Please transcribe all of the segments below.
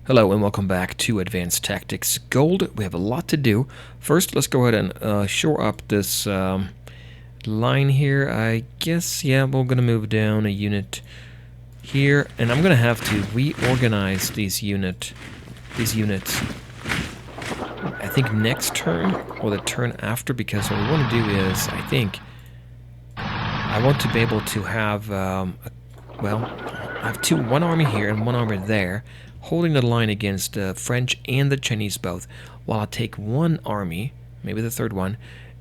Hello and welcome back to Advanced Tactics Gold. We have a lot to do. First, let's go ahead and shore up this line here. I guess, yeah, we're going to move down a unit here, and I'm going to have to reorganize these units. I think next turn or the turn after, because what we want to do is, I think, I want to be able to have, I have one army here and one army there, holding the line against the French and the Chinese both, while I take one army, maybe the third one,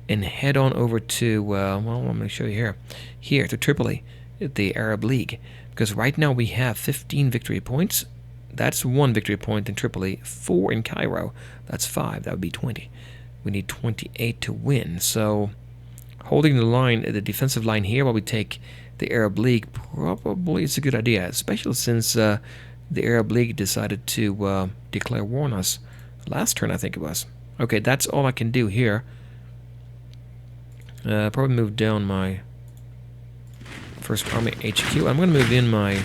and head on over to, well, I'm going to show you here to Tripoli, the Arab League, because right now we have 15 victory points. That's 1 victory point in Tripoli, 4 in Cairo. That's 5, that would be 20. We need 28 to win, so holding the line, the defensive line here while we take the Arab League probably is a good idea, especially since the Arab League decided to declare war on us last turn, I think it was. Okay, that's all I can do here. Probably move down my first army HQ. I'm going to move in my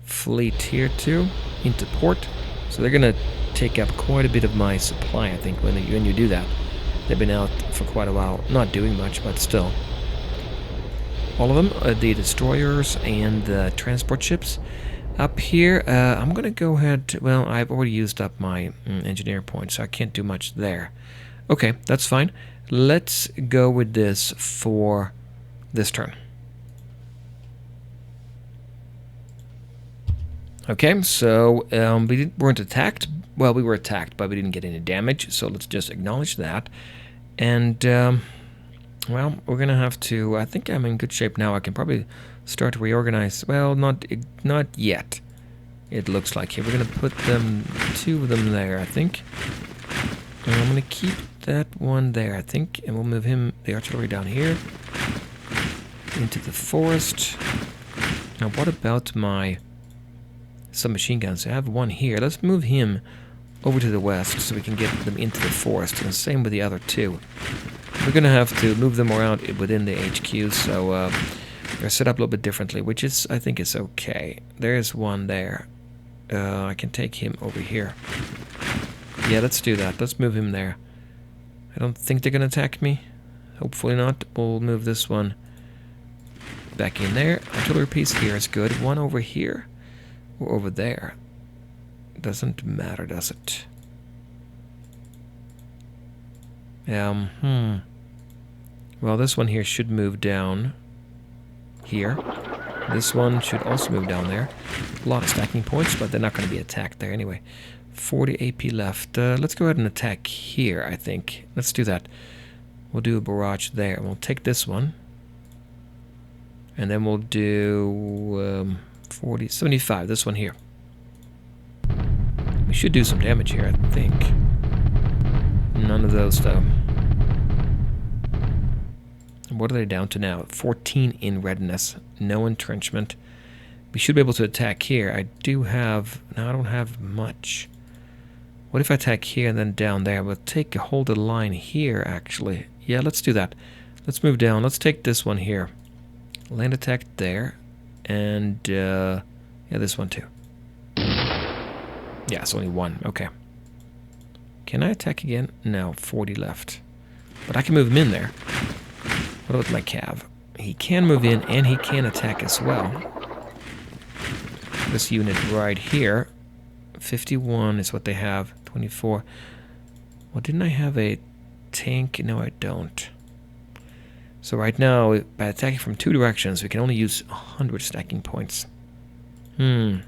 fleet here too into port. So they're going to take up quite a bit of my supply, I think, when you do that. They've been out for quite a while, not doing much, but still. All of them, the destroyers and the transport ships. Up here, I'm going to go ahead, well, I've already used up my engineer points, so I can't do much there. Okay, that's fine. Let's go with this for this turn. Okay, so we weren't attacked. Well, we were attacked, but we didn't get any damage, so let's just acknowledge that. And, well, we're going to have to, I think I'm in good shape now. I can probably start to reorganize. Well, not yet. It looks like here. We're going to put them, 2 of them there, I think. And I'm going to keep that one there, I think. And we'll move him, the artillery, down here. Into the forest. Now, what about my submachine guns? I have one here. Let's move him over to the west so we can get them into the forest. And same with the other 2. We're going to have to move them around within the HQ, so they're set up a little bit differently, which is, I think, is okay. There's one there. I can take him over here. Yeah, let's do that. Let's move him there. I don't think they're going to attack me. Hopefully not. We'll move this one back in there. Artillery piece here is good. One over here or over there. Doesn't matter, does it? Well, this one here should move down here. This one should also move down there. A lot of stacking points, but they're not going to be attacked there anyway. 40 AP left. Let's go ahead and attack here, I think. Let's do that. We'll do a barrage there. We'll take this one. And then we'll do 40, 75, this one here. We should do some damage here, I think. None of those, though. What are they down to now? 14 in readiness. No entrenchment. We should be able to attack here. I do have... No, I don't have much. What if I attack here and then down there? We'll hold the line here, actually. Yeah, let's do that. Let's move down. Let's take this one here. Land attack there. And, yeah, this one too. Yeah, it's only 1. Okay. Can I attack again? No, 40 left. But I can move him in there. What about my cav? He can move in and he can attack as well. This unit right here, 51 is what they have. 24. Well, didn't I have a tank? No, I don't. So right now, by attacking from 2 directions, we can only use 100 stacking points. I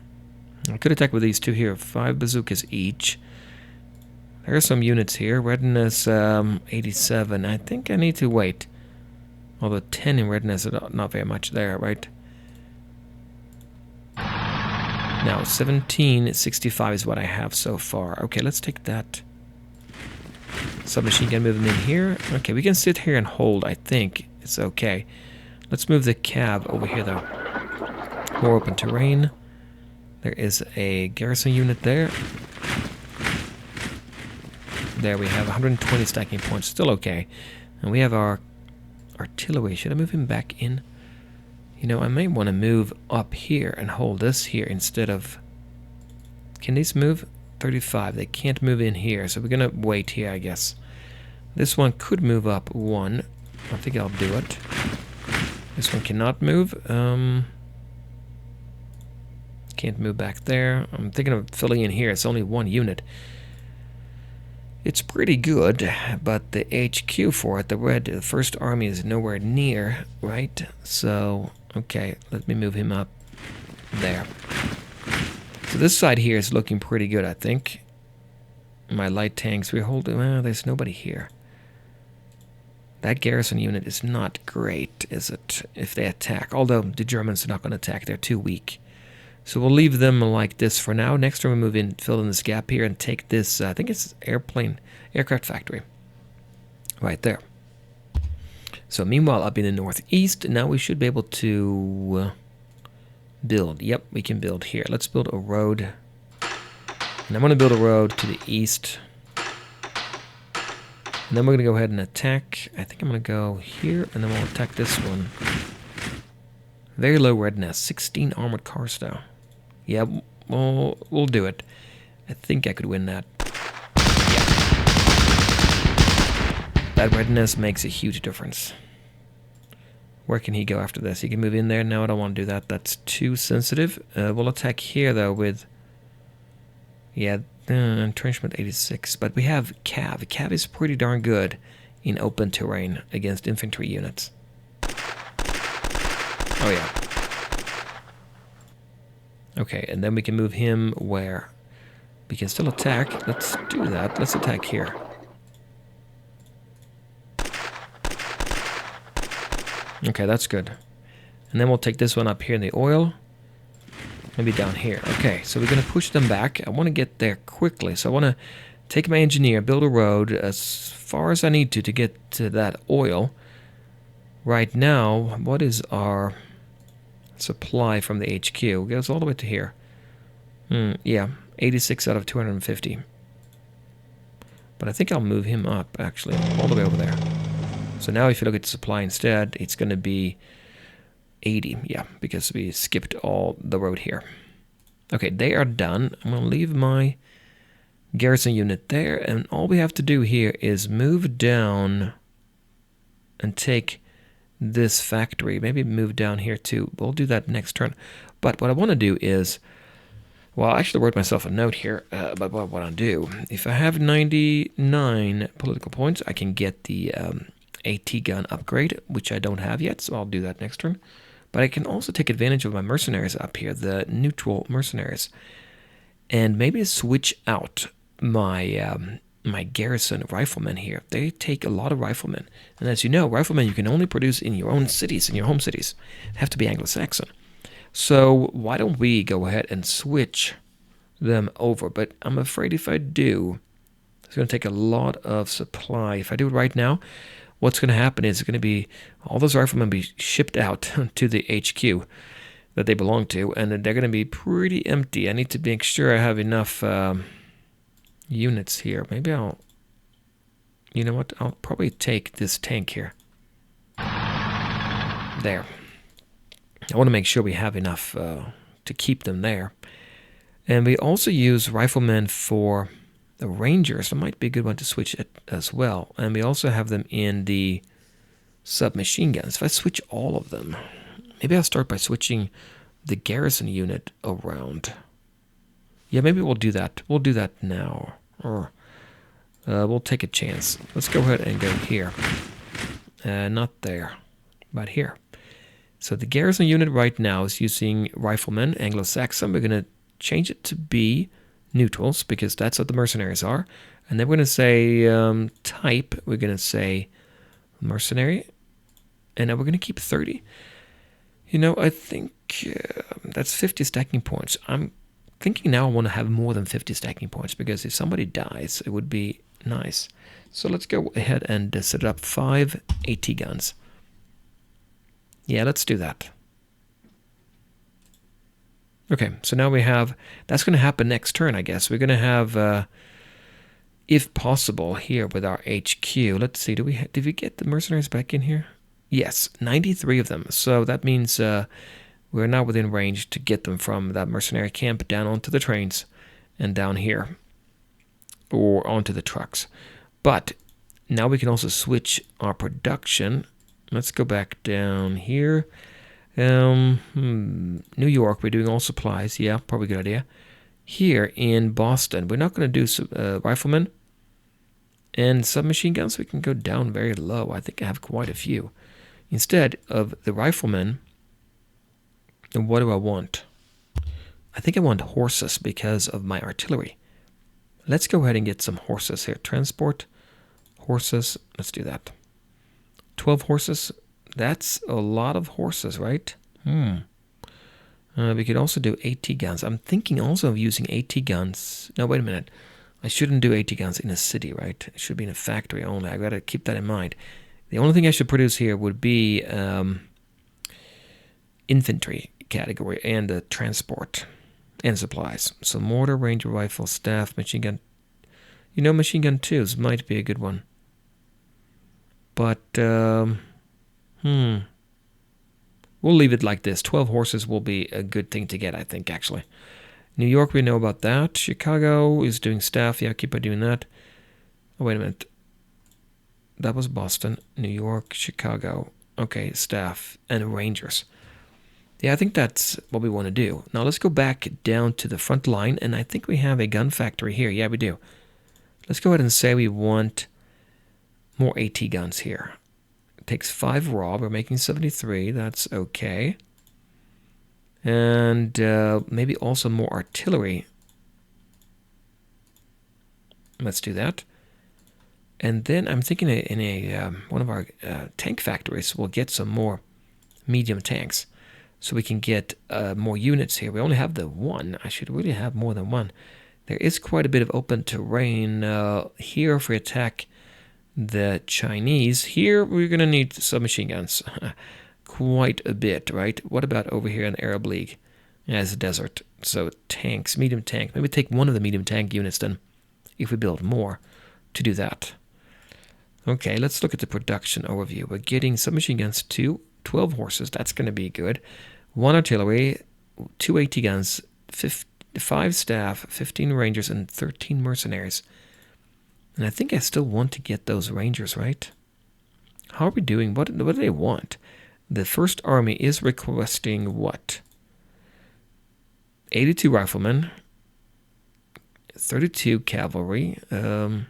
could attack with these 2 here. 5 bazookas each. There are some units here. Readiness 87. I think I need to wait. Although 10 in readiness is not very much there, right? Now 1765 is what I have so far. Okay, let's take that. Submachine gun, move them in here. Okay, we can sit here and hold, I think. It's okay. Let's move the cav over here, though. More open terrain. There is a garrison unit there. There we have 120 stacking points. Still okay. And we have our artillery. Should I move him back in? You know, I may want to move up here and hold this here instead of... Can these move? 35. They can't move in here, so we're gonna wait here, I guess. This one could move up 1. I think I'll do it. This one cannot move. Can't move back there. I'm thinking of filling in here. It's only 1 unit. It's pretty good, but the HQ for it, the first army, is nowhere near, right? So, okay, let me move him up there. So this side here is looking pretty good, I think. My light tanks, we're holding, well, there's nobody here. That garrison unit is not great, is it, if they attack? Although the Germans are not going to attack, they're too weak. So we'll leave them like this for now. Next time we move in, fill in this gap here and take this, I think it's aircraft factory. Right there. So meanwhile, up in the northeast, now we should be able to build. Yep, we can build here. Let's build a road. And I'm going to build a road to the east. And then we're going to go ahead and attack. I think I'm going to go here, and then we'll attack this one. Very low readiness. 16 armored cars now. Yeah, we'll do it. I think I could win that. Yeah. That readiness makes a huge difference. Where can he go after this? He can move in there. No, I don't want to do that. That's too sensitive. We'll attack here, though, with... Yeah, entrenchment 86. But we have Cav. Cav is pretty darn good in open terrain against infantry units. Oh, yeah. Okay, and then we can move him where? We can still attack. Let's do that. Let's attack here. Okay, that's good. And then we'll take this one up here in the oil. Maybe down here. Okay, so we're going to push them back. I want to get there quickly. So I want to take my engineer, build a road as far as I need to get to that oil. Right now, what is our supply from the HQ? It goes all the way to here. Yeah, 86 out of 250. But I think I'll move him up, actually, all the way over there. So now if you look at supply instead, it's going to be 80, yeah, because we skipped all the road here. Okay, they are done. I'm going to leave my garrison unit there, and all we have to do here is move down and take this factory. Maybe move down here too. We'll do that next turn. But what I want to do is, well, I actually wrote myself a note here about what I'll do. If I have 99 political points, I can get the AT gun upgrade, which I don't have yet, so I'll do that next turn. But I can also take advantage of my mercenaries up here, the neutral mercenaries, and maybe switch out my my garrison riflemen here. They take a lot of riflemen, and as you know, riflemen you can only produce in your own cities, in your home cities. They have to be Anglo-Saxon. So why don't we go ahead and switch them over? But I'm afraid if I do, it's going to take a lot of supply. If I do it right now, what's going to happen is it's going to be all those riflemen be shipped out to the HQ that they belong to, and they're going to be pretty empty. I need to make sure I have enough units here. Maybe I'll, you know what, I'll probably take this tank here. There. I want to make sure we have enough to keep them there. And we also use riflemen for the Rangers. That might be a good one to switch it as well. And we also have them in the submachine guns. If I switch all of them, maybe I'll start by switching the garrison unit around. Yeah, maybe we'll do that. We'll do that now. Or we'll take a chance. Let's go ahead and go here. Not there, but here. So the garrison unit right now is using riflemen, Anglo-Saxon. We're going to change it to be neutrals because that's what the mercenaries are. And then we're going to say type. We're going to say mercenary. And now we're going to keep 30. You know, I think that's 50 stacking points. I'm thinking now I want to have more than 50 stacking points because if somebody dies, it would be nice. So let's go ahead and set up 5 AT guns. Yeah, let's do that. Okay, so now we have, that's going to happen next turn, I guess. We're going to have, if possible, here with our HQ. Let's see, did we get the mercenaries back in here? Yes, 93 of them. So that means we're now within range to get them from that mercenary camp down onto the trains and down here. or onto the trucks. But now we can also switch our production. Let's go back down here. New York, we're doing all supplies. Yeah, probably a good idea. Here in Boston, we're not going to do riflemen and submachine guns. We can go down very low. I think I have quite a few. Instead of the riflemen, what do I want? I think I want horses because of my artillery. Let's go ahead and get some horses here. Transport, horses. Let's do that. 12 horses. That's a lot of horses, right? We could also do AT guns. I'm thinking also of using AT guns. No, wait a minute. I shouldn't do AT guns in a city, right? It should be in a factory only. I've got to keep that in mind. The only thing I should produce here would be infantry category and the transport and supplies. So mortar, ranger rifle, staff, machine gun. You know, machine gun 2s might be a good one. But, we'll leave it like this. 12 horses will be a good thing to get, I think, actually. New York, we know about that. Chicago is doing staff. Yeah, keep on doing that. Oh, wait a minute. That was Boston. New York, Chicago. Okay, staff and rangers. Yeah, I think that's what we want to do. Now let's go back down to the front line, and I think we have a gun factory here. Yeah, we do. Let's go ahead and say we want more AT guns here. It takes 5 raw. We're making 73. That's okay. And maybe also more artillery. Let's do that. And then I'm thinking in one of our tank factories, we'll get some more medium tanks. So we can get more units here. We only have the 1. I should really have more than 1. There is quite a bit of open terrain here if we attack the Chinese. Here we're going to need submachine guns. Quite a bit, right? What about over here in the Arab League? Yeah, it's a desert. So tanks, medium tank. Maybe take one of the medium tank units then, if we build more, to do that. Okay, let's look at the production overview. We're getting submachine guns 2, 12 horses. That's going to be good. 1 artillery, 2 AT guns, 5 staff, 15 rangers, and 13 mercenaries. And I think I still want to get those rangers, right? How are we doing? What do they want? The First Army is requesting what? 82 riflemen, 32 cavalry, 7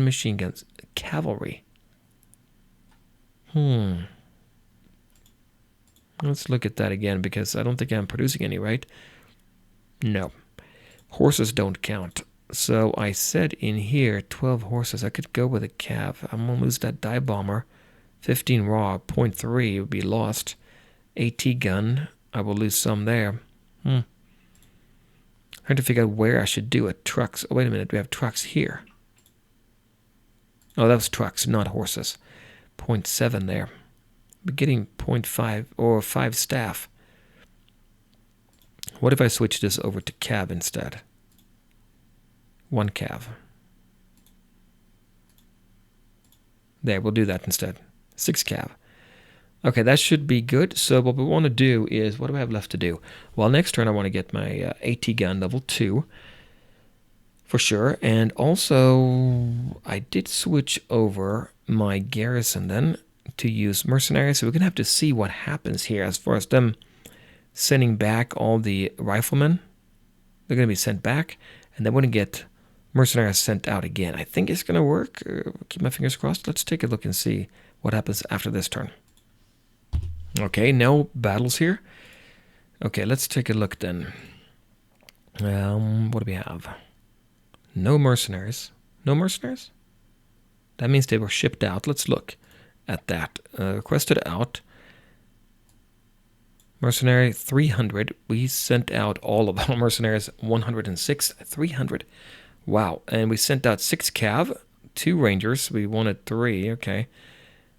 machine guns. Cavalry. Let's look at that again, because I don't think I'm producing any, right? No. Horses don't count. So I said in here, 12 horses. I could go with a cav. I'm going to lose that dive bomber. 15 raw, 0.3 would be lost. AT gun, I will lose some there. Trying to figure out where I should do it. Trucks. Oh, wait a minute. We have trucks here. Oh, that was trucks, not horses. 0.7 there. We're getting 0.5 or 5 staff. What if I switch this over to cav instead? 1 cav. There, we'll do that instead. 6 cav. Okay, that should be good. So what we want to do is, what do I have left to do? Well, next turn I want to get my AT gun level 2. For sure. And also, I did switch over my garrison then to use mercenaries. So we're going to have to see what happens here as far as them sending back all the riflemen. They're going to be sent back. And then we're going to get mercenaries sent out again. I think it's going to work. Keep my fingers crossed. Let's take a look and see what happens after this turn. Okay, no battles here. Okay, let's take a look then. What do we have? No mercenaries. No mercenaries? That means they were shipped out. Let's look at that. Requested out. Mercenary 300. We sent out all of our mercenaries. 106. 300. Wow. And we sent out 6 cav. 2 rangers. We wanted 3. Okay.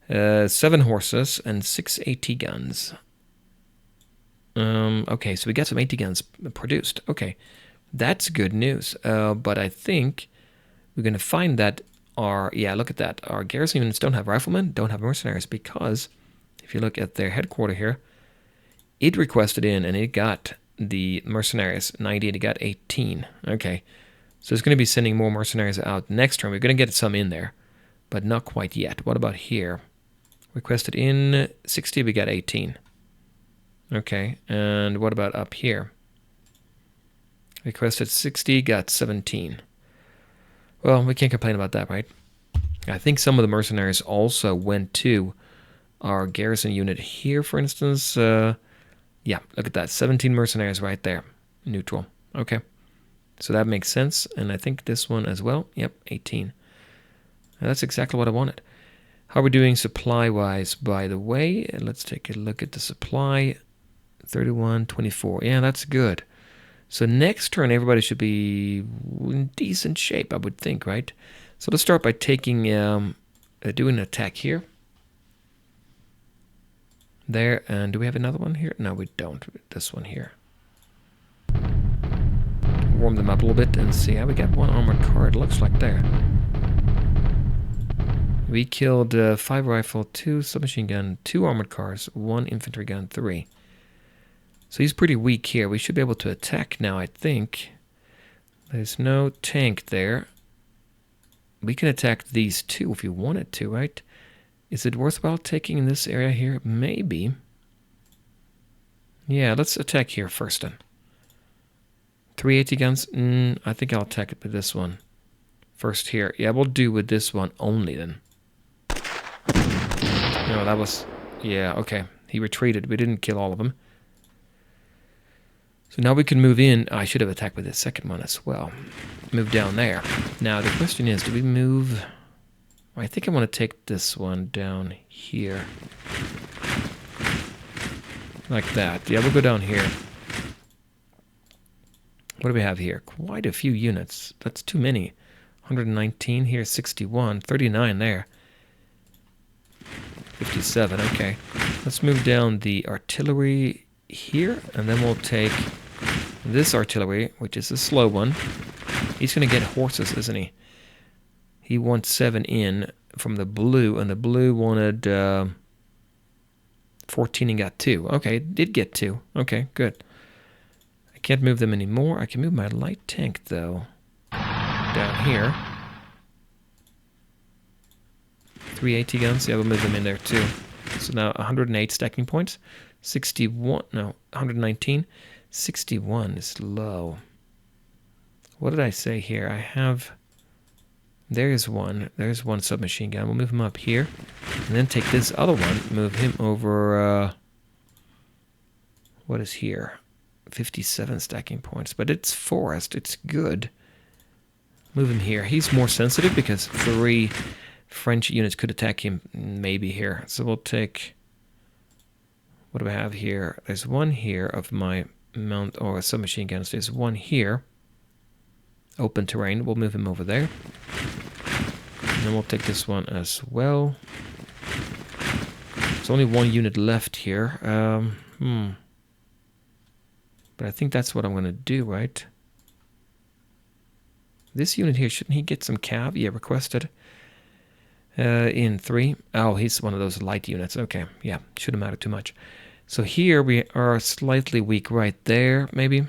7 horses and 6 AT guns. Okay, so we got some AT guns produced. Okay. That's good news, but I think we're going to find that look at that. Our garrison units don't have riflemen, don't have mercenaries, because if you look at their headquarters here, it requested in and it got the mercenaries 90 and it got 18. Okay, So it's going to be sending more mercenaries out next turn. We're going to get some in there, but not quite yet. What about here? Requested in 60, we got 18. Okay, and what about up here? Requested 60, got 17. Well, we can't complain about that, right? I think some of the mercenaries also went to our garrison unit here, for instance. Yeah, look at that. 17 mercenaries right there. Neutral. Okay. So that makes sense. And I think this one as well. Yep, 18. Now, that's exactly what I wanted. How are we doing supply-wise, by the way? Let's take a look at the supply. 31, 24. Yeah, that's good. So next turn, everybody should be in decent shape, I would think, right? So let's start by taking, doing an attack here. There, and do we have another one here? No, we don't. This one here. Warm them up a little bit and see how we got one armored car, it looks like there. We killed 5 rifle, 2 submachine gun, 2 armored cars, 1 infantry gun, 3. So he's pretty weak here. We should be able to attack now, I think. There's no tank there. We can attack these 2 if you wanted to, right? Is it worthwhile taking this area here? Maybe. Yeah, let's attack here first then. 380 guns? I think I'll attack it with this one. First here. Yeah, we'll do with this one only then. No, that was... Yeah, okay. He retreated. We didn't kill all of them. So now we can move in. I should have attacked with the second one as well. Move down there. Now the question is, do we move... I think I want to take this one down here. Like that. Yeah, we'll go down here. What do we have here? Quite a few units. That's too many. 119 here, 61, 39 there. 57, okay. Let's move down the artillery here, and then we'll take this artillery, which is a slow one. He's going to get horses, isn't he? He wants 7 in from the blue, and the blue wanted 14 and got 2. Okay, did get 2. Okay, good. I can't move them anymore. I can move my light tank, though, down here. 380 guns. Yeah, we'll move them in there, too. So now 108 stacking points. 61, no, 119. 61 is low. What did I say here? I have... There's one submachine gun. We'll move him up here. And then take this other one, move him over, what is here? 57 stacking points. But it's forest. It's good. Move him here. He's more sensitive because 3 French units could attack him maybe here. So we'll take... What do I have here? There's one here of my mount or submachine guns. There's one here. Open terrain. We'll move him over there. And then we'll take this one as well. There's only 1 unit left here. But I think that's what I'm going to do, right? This unit here, shouldn't he get some cav? Yeah, requested. In 3. Oh, he's one of those light units. Okay, yeah, shouldn't matter too much. So here we are slightly weak right there, maybe.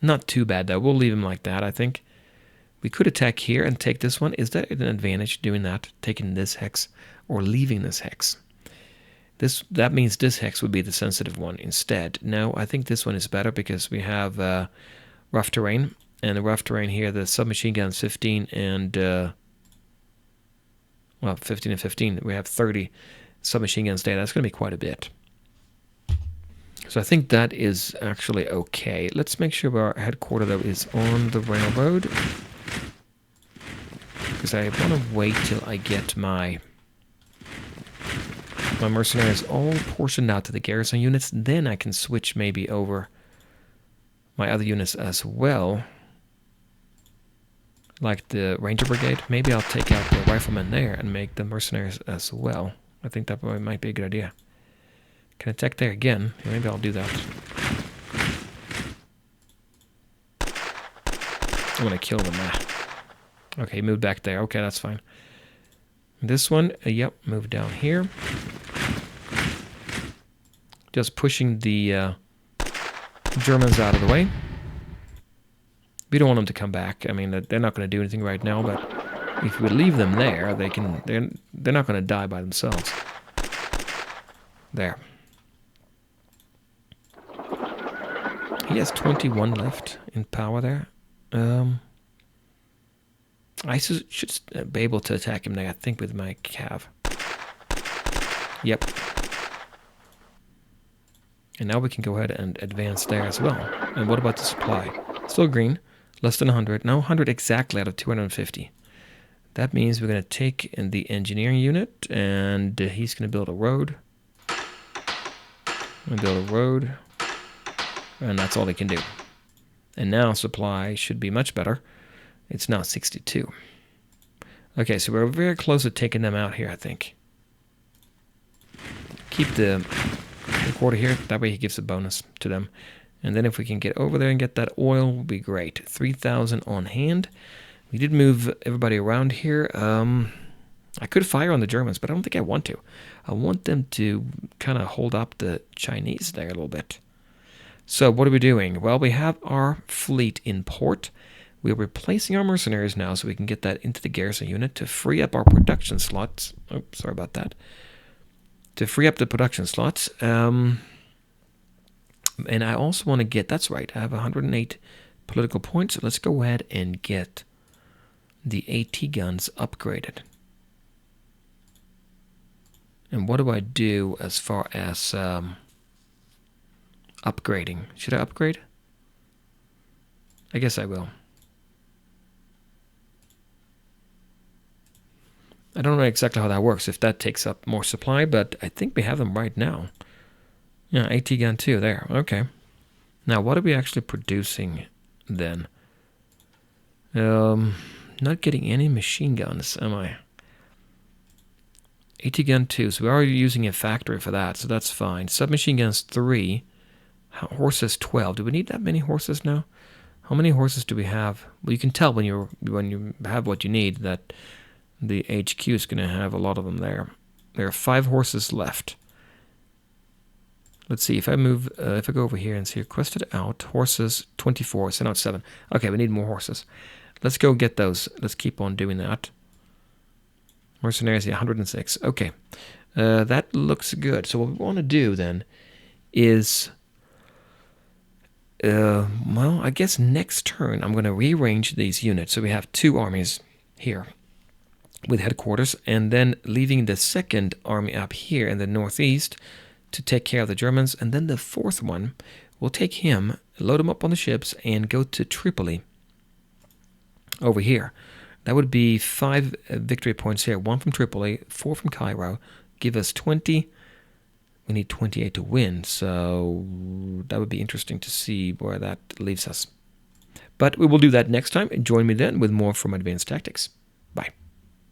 Not too bad, though. We'll leave him like that, I think. We could attack here and take this one. Is that an advantage doing that? Taking this hex or leaving this hex? That means this hex would be the sensitive one instead. No, I think this one is better because we have rough terrain. And the rough terrain here, the submachine guns 15 and... well, 15 and 15. We have 30 submachine guns there. That's going to be quite a bit. So I think that is actually okay. Let's make sure our headquarters, though, is on the railroad. Because I want to wait till I get my mercenaries all portioned out to the garrison units. Then I can switch maybe over my other units as well. Like the Ranger Brigade. Maybe I'll take out the riflemen there and make the mercenaries as well. I think that might be a good idea. Can attack there again. Yeah, maybe I'll do that. I'm going to kill them now. Okay, move back there. Okay, that's fine. This one, yep, move down here. Just pushing the Germans out of the way. We don't want them to come back. I mean, they're not going to do anything right now, but if we leave them there, they're not going to die by themselves. There. He has 21 left in power there. I should be able to attack him there, I think, with my cav. Yep. And now we can go ahead and advance there as well. And what about the supply? Still green. Less than 100. Now 100 exactly out of 250. That means we're going to take in the engineering unit, and he's going to build a road. And build a road. And that's all they can do. And now supply should be much better. It's now 62. Okay, so we're very close to taking them out here, I think. Keep the quarter here. That way he gives a bonus to them. And then if we can get over there and get that oil, will be great. 3,000 on hand. We did move everybody around here. I could fire on the Germans, but I don't think I want to. I want them to kind of hold up the Chinese there a little bit. So what are we doing? Well, we have our fleet in port. We're replacing our mercenaries now so we can get that into the garrison unit to free up our production slots. Oh, sorry about that. To free up the production slots. And I also want to get, that's right, I have 108 political points. So let's go ahead and get the AT guns upgraded. And what do I do as far as upgrading? Should I upgrade? I guess I will. I don't know exactly how that works, if that takes up more supply, but I think we have them right now. Yeah, AT gun 2, there, okay. Now, what are we actually producing then? Not getting any machine guns, am I? AT gun 2, so we're already using a factory for that, so that's fine. Submachine guns 3, horses 12. Do we need that many horses now? How many horses do we have? Well, you can tell when you have what you need that the HQ is going to have a lot of them there. There are 5 horses left. Let's see, if I move, if I go over here and see requested out, horses 24, send out 7. Okay, we need more horses. Let's go get those. Let's keep on doing that. Mercenaries, 106. Okay, that looks good. So what we want to do then is, well, I guess next turn I'm going to rearrange these units. So we have 2 armies here with headquarters, and then leaving the 2nd army up here in the northeast to take care of the Germans, and then the 4th one, we'll take him, load him up on the ships, and go to Tripoli over here. That would be 5 victory points here, 1 from Tripoli, 4 from Cairo, give us 20. We need 28 to win, so that would be interesting to see where that leaves us. But we will do that next time. Join me then with more from Advanced Tactics. Bye.